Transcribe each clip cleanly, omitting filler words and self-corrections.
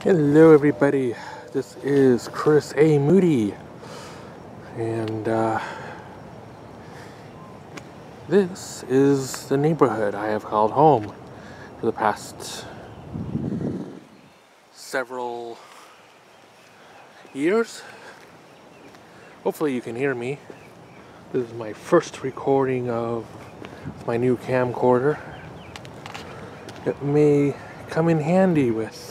Hello everybody, this is Chris A. Moody, and this is the neighborhood I have called home for the past several years. Hopefully you can hear me. This is my first recording of my new camcorder. It may come in handy with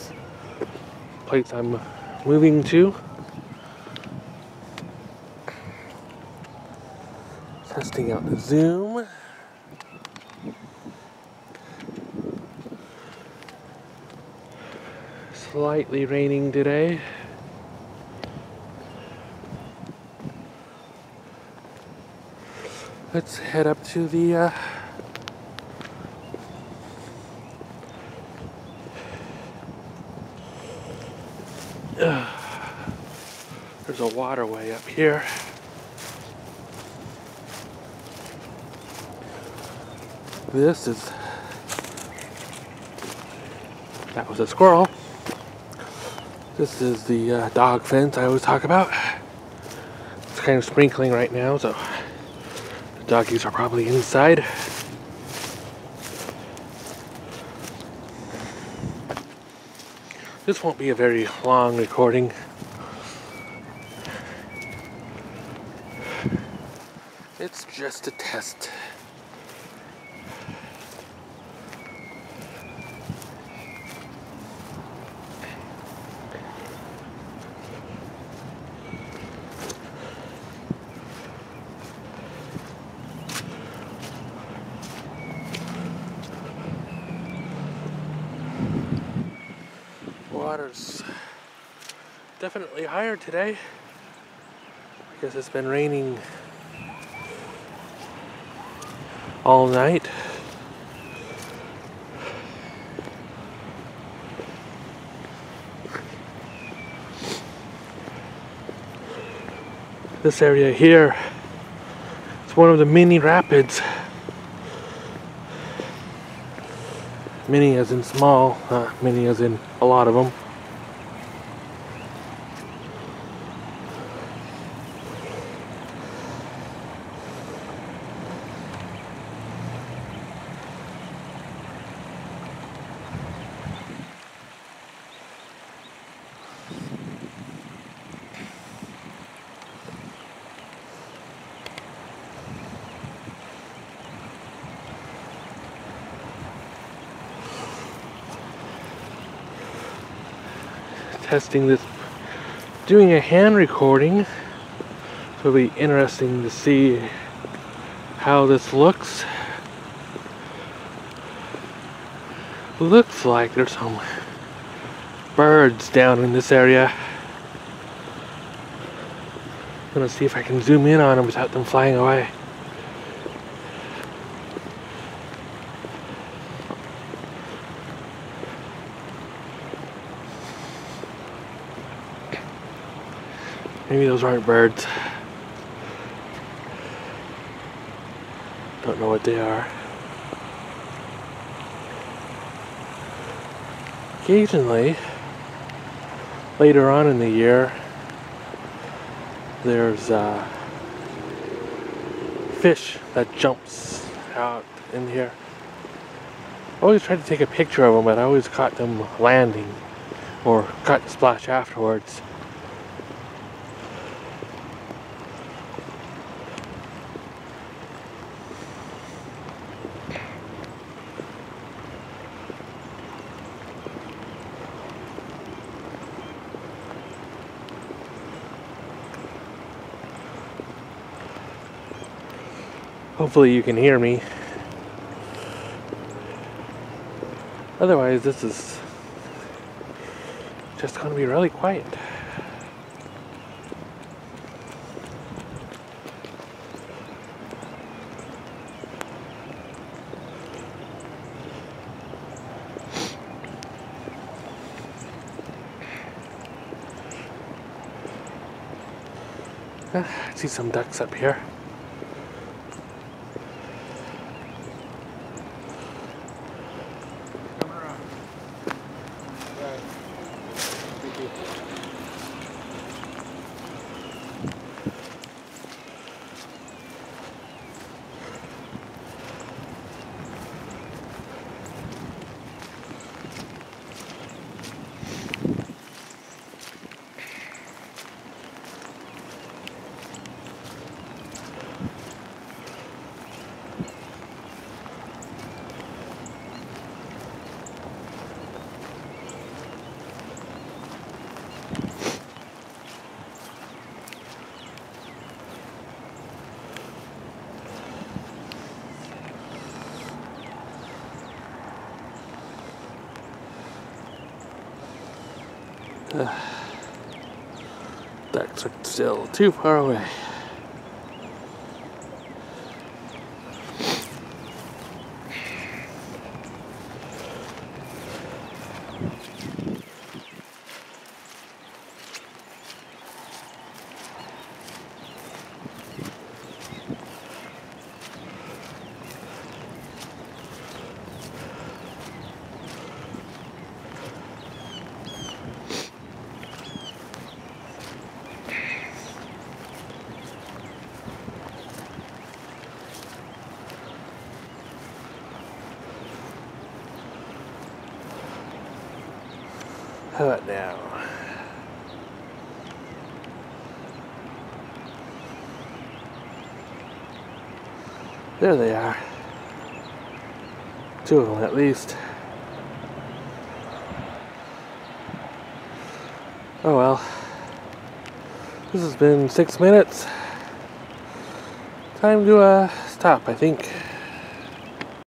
place I'm moving to. Testing out the zoom. Slightly raining today. Let's head up to the there's a waterway up here. That was a squirrel. This is the dog fence I always talk about. It's kind of sprinkling right now, so the doggies are probably inside. This won't be a very long recording. It's just a test. Water's definitely higher today because it's been raining all night. This area here, it's one of the mini rapids. Mini as in small, not mini as in a lot of them. Testing this, doing a hand recording, so it'll be interesting to see how this looks. Looks like there's some birds down in this area. I'm gonna see if I can zoom in on them without them flying away. Maybe those aren't birds. Don't know what they are. Occasionally, later on in the year, there's fish that jumps out in here. I always try to take a picture of them, but I always caught them landing or caught the splash afterwards. Hopefully you can hear me. Otherwise, this is just going to be really quiet. I see some ducks up here. Ducks are still too far away. How about now? There they are. Two of them at least. Oh well. This has been 6 minutes. Time to stop, I think.